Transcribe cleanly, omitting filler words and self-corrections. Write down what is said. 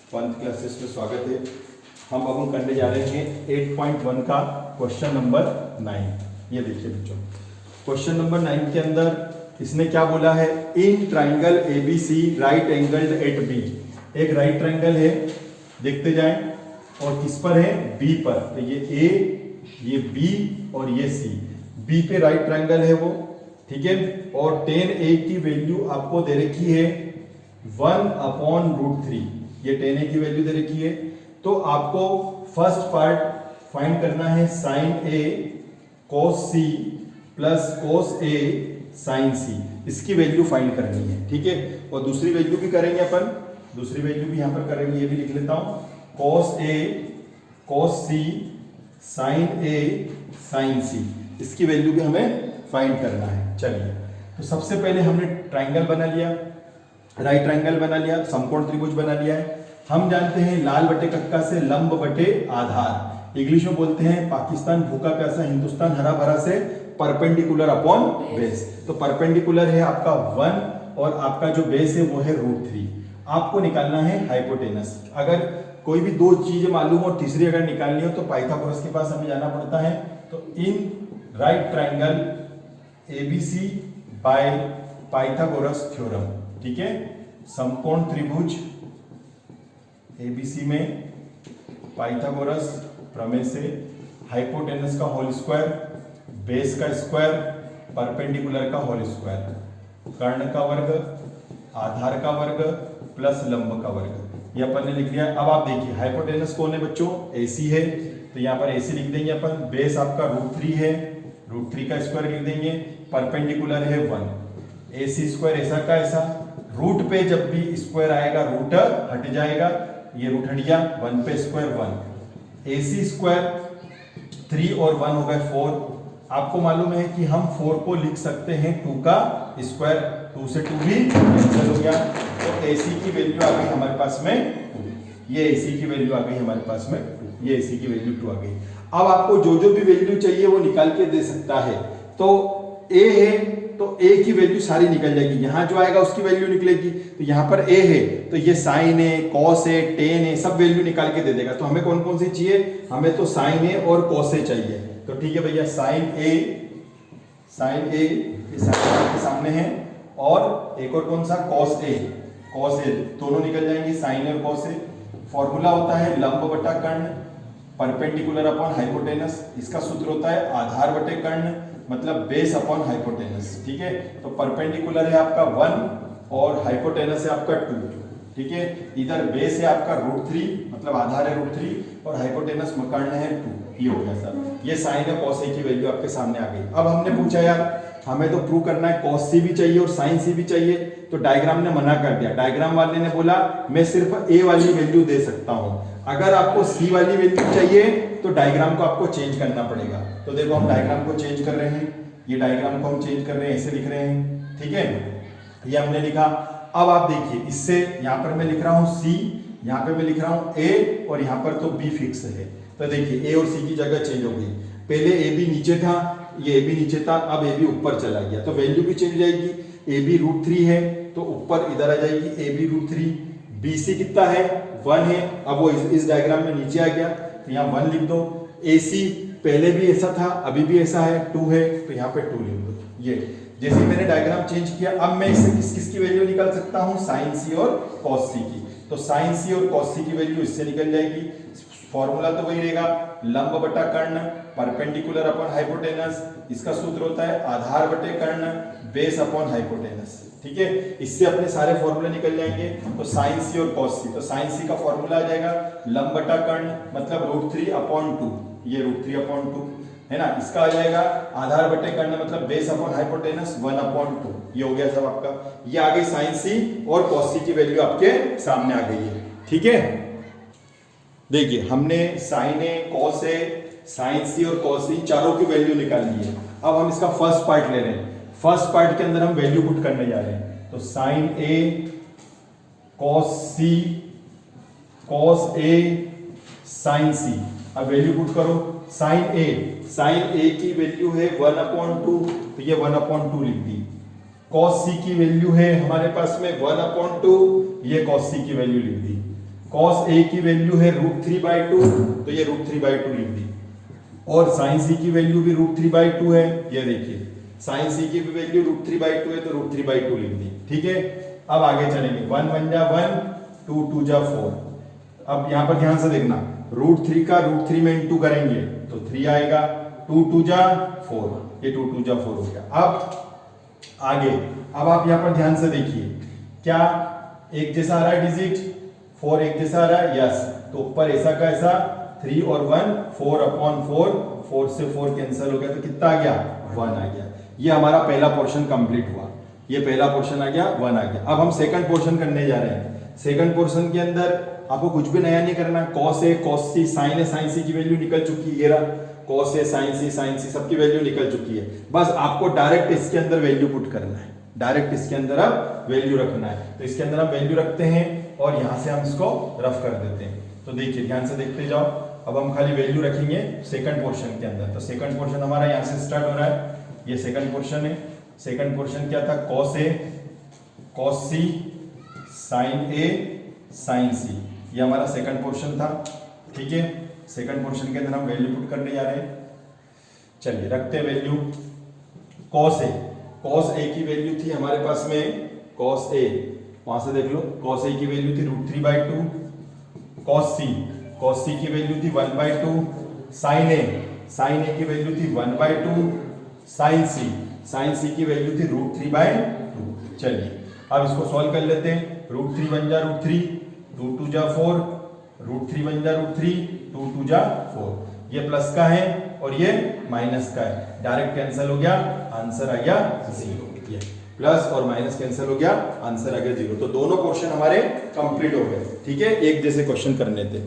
पंथ क्लासेस में स्वागत है। हम अब करने जा रहे हैं 8.1 का क्वेश्चन नंबर 9। ये देखिए बच्चों, क्वेश्चन नंबर 9 के अंदर इसने क्या बोला है, in triangle ABC right angled at B. एक राइट ट्राइंगल है, देखते जाएं, और किस पर है, बी पर। तो ये ए, ये बी और ये सी। बी पे राइट ट्राइंगल है वो, ठीक है। और tan A की वैल्यू आपको दे रखी है 1/√3। ये tan A की वैल्यू दे रखी है। तो आपको फर्स्ट पार्ट फाइंड करना है sin A cos C plus cos A sin C। इसकी वैल्यू फाइंड करनी है, ठीक है। और दूसरी वैल्यू भी करेंगे अपन, दूसरी वैल्यू भी यहां पर करेंगे, ये भी लिख लेता हूं, cos A cos C sin A sin C। इसकी वैल्यू भी हमें फाइंड करना है। चलिए, तो सबसे पहले हमने ट्राइंगल बना लिया, राइट ट्राइंगल बना लिया, समकोण त्रिभुज बना लिया है। हम जानते हैं लाल बटे कक्का से लंब बटे आधार, इंग्लिश में बोलते हैं पाकिस्तान भूखा प्यासा, हिंदुस्तान हरा भरा से परपेंडिकुलर अपॉन बेस। तो परपेंडिकुलर है आपका 1 और आपका जो बेस है वो है √3। आपको निकालना है हाइपोटेनस। अगर कोई भी दो चीजें मालूम हो, तीसरी अगर निकालनी हो तो पाइथागोरस के पास हमें जाना पड़ता है। तो in right triangle ABC by Pythagoras theorem, ठीक है। समकोण त्रिभुज ABC में पाइथागोरस प्रमेय से हाइपोटेनस का होल स्क्वायर, बेस का स्क्वायर, परपेंडिकुलर का होल स्क्वायर, कर्ण का वर्ग, आधार का वर्ग प्लस लंब का वर्ग, ये अपन ने लिख लिया। अब आप देखिए हाइपोटेनस कौन है बच्चों, AC है। तो यहाँ पर AC लिख देंगे अपन। बेस आपका √3 है, √3 का स्क्वायर लिख देंगे। परपेंडिकुलर है 1। AC स्क्वायर ऐसा का ऐसा, रूट पे जब भी स्क्वायर आएगा रूट हट जाएगा, ये रूट हट गया, 1 पे स्क्वायर 1। AC स्क्वायर 3 और 1 हो गए 4। आपको मालूम है कि हम 4 को लिख सकते हैं 2 का स्क्वायर, 2 से 2 भी कैंसिल हो गया। तो AC की वैल्यू आ गई हमारे पास में 2। ये AC की वैल्यू आ गई हमारे पास में 2, ये AC की वैल्यू 2 आ गई। अब आपको जो जो भी वैल्यू चाहिए वो निकाल के दे सकता है। तो A है तो A की वैल्यू सारी निकल जाएगी, यहां जो आएगा उसकी वैल्यू निकलेगी। तो यहां पर A है तो ये sin है, cos है, tan है, सब वैल्यू निकाल के दे देगा। तो हमें कौन कौन सी चाहिए, हमें तो sin A और cos A चाहिए। तो ठीक है भैया, sin A ये आपके सामने है, और एक और कौन सा, cos A दोनों निकल जाएंगे, sin और cos A। फॉर्मूला होता है लंब बटा कर्ण, परपेंडिकुलर अपॉन हाइपोटेनस। इसका सूत्र होता है आधार बटे कर्ण, मतलब बेस अपॉन हाइपोटेनस, ठीक है। तो परपेंडिकुलर है आपका 1 और हाइपोटेनस है आपका 2, ठीक है। इधर बेस है आपका √3, मतलब आधार है √3 और हाइपोटेनस कर्ण है 2। ये हो गया सर, ये साइन और cos A की वैल्यू आपके सामने आ गई। अब हमने पूछा यार हमें तो प्रूव करना है cos C भी चाहिए और sin C भी चाहिए। तो डायग्राम ने मना कर दिया, डायग्राम वाले ने बोला मैं सिर्फ A वाली वैल्यू दे सकता हूं। अगर आपको C वाली वैल्यू चाहिए तो डायग्राम को आपको चेंज करना पड़ेगा। तो देखो हम डायग्राम को चेंज कर रहे हैं, ये डायग्राम को हम चेंज कर रहे हैं, ऐसे लिख रहे हैं, ठीक है। ये हमने लिखा। अब आप देखिए, इससे यहाँ पर मैं लिख रहा हूँ C, यहाँ पे मैं लिख रहा हूँ A और यहाँ पर तो B फिक्स है। तो देखिए A और C की जगह चेंज हो गई। पहले AB नीचे था, ये AB नीचे था, अब AB ऊपर चला गया, तो वैल्यू भी चेंज जाएगी। AB √3 है तो ऊपर इधर आ जाएगी AB √3। BC कितना है, 1 है, अब वो इस डायग्राम में नीचे आ गया, तो यहाँ 1 लिख दो। AC पहले भी ऐसा था, अभी भी ऐसा है, 2 है, तो यहाँ पे 2 लिख दो। ये जैसे मैंने डायग्राम चेंज किया, अब मैं इससे किस किस की वैल्यू निकाल सकता हूँ, sin C और cos C की। तो sin C और cos C की वैल्यू इससे निकल जाएगी। फॉर्मूला तो वही रहेगा, लंब बटा कर्ण, परपेंडिकुलर अपॉन हाइपोटेनस। इसका सूत्र होता है आधार बटे कर्ण, बेस अपॉन हाइपोटेनस, ठीक है। इससे अपने सारे फॉर्मूले निकल जाएंगे। तो sin C और cos C, तो sin C का फॉर्मूला आ जाएगा लंब बटा कर्ण, मतलब √3/2, ये √3/2 है ना। इसका आ जाएगा आधार बटे कर्ण, मतलब बेस अपॉन हाइपोटेनस 1/2। ये हो गया सब आपका। ये आ गई sin C और cos C की वैल्यू आपके सामने आ गई है, ठीक है। देखिए हमने sin A, cos A, sin C और cos C चारों की वैल्यू निकाल ली है। अब हम इसका फर्स्ट पार्ट ले रहे हैं। फर्स्ट पार्ट के अंदर हम वैल्यू पुट करने जा रहे हैं। तो sin A cos C cos A sin C, अब वैल्यू पुट करो। sin A की वैल्यू है 1/2, तो ये 1/2 लिख दी। cos C की वैल्यू है हमारे पास में 1/2, ये cos C की वैल्यू लिख दी। कॉस ए की वैल्यू है √3/2, तो ये √3/2 लिख दी। और साइन सी की वैल्यू भी √3/2 है, ये देखिए साइन सी की भी वैल्यू √3/2 है, तो √3/2 लिख दी। ठीक है, अब आगे चलेंगे। 1 1 जा 1, 2 2 जा 4। अब यहां पर ध्यान से देखना, √3 का √3 में इंटू करेंगे तो 3 आएगा, 2 2 जा 4, ये 2 2 जा 4 हो गया। अब आगे, अब आप यहां पर ध्यान से देखिए, क्या एक जैसा आ रहा है डिजिट, 4 एक जैसा आ रहा है, यस। तो ऊपर ऐसा का ऐसा 3 और 1, 4/4, 4 से 4 कैंसिल हो गया, तो कितना आ गया, 1 आ गया। ये हमारा पहला पोर्शन कंप्लीट हुआ, ये पहला पोर्शन आ गया, 1 आ गया। अब हम सेकंड पोर्शन करने जा रहे हैं। सेकंड पोर्शन के अंदर आपको कुछ भी नया नहीं करना। Cos A, cos C, sign A, sign सी की वैल्यू निकल चुकी है, ये रहा कॉस ए, साइन सी सबकी वैल्यू निकल चुकी है। बस आपको डायरेक्ट इसके अंदर वैल्यू पुट करना है, डायरेक्ट इसके अंदर अब वैल्यू रखना है। तो इसके अंदर हम वैल्यू रखते हैं और यहां से हम इसको रफ कर देते हैं। तो देखिए ध्यान से देखते जाओ। अब हम खाली वैल्यू रखेंगे सेकंड पोर्शन के अंदर। तो सेकंड पोर्शन हमारा यहां से स्टार्ट हो रहा है, ये सेकंड पोर्शन है। सेकंड पोर्शन क्या था, cos A, cos C, sign A, sign सी, ये हमारा सेकंड पोर्शन था। ठीक है, सेकंड पोर्शन के अंदर हम वैल्यू पुट करने जा रहे हैं। चलिए रखते हैं value. Cos A, cos A की वैल्यू थी हमारे पास में, कॉस ए, वहां से देख लो, कॉस ए की वैल्यू थी √3/2। कॉस सी की वैल्यू थी 1/2। साइन ए की वैल्यू थी 1/2। साइन सी की वैल्यू थी √3/2। चलिए अब इसको सॉल्व कर लेते हैं। √3 1 जा √3, 2 2 जा 4, √3 1 जा √3, 2 2 जा 4। ये प्लस का है और ये माइनस का है, डायरेक्ट कैंसिल हो गया, आंसर आ गया 0। ये प्लस और माइनस कैंसिल हो गया, आंसर आ गया 0। तो दोनों क्वेश्चन हमारे कंप्लीट हो गए। ठीक है, एक जैसे क्वेश्चन करने थे।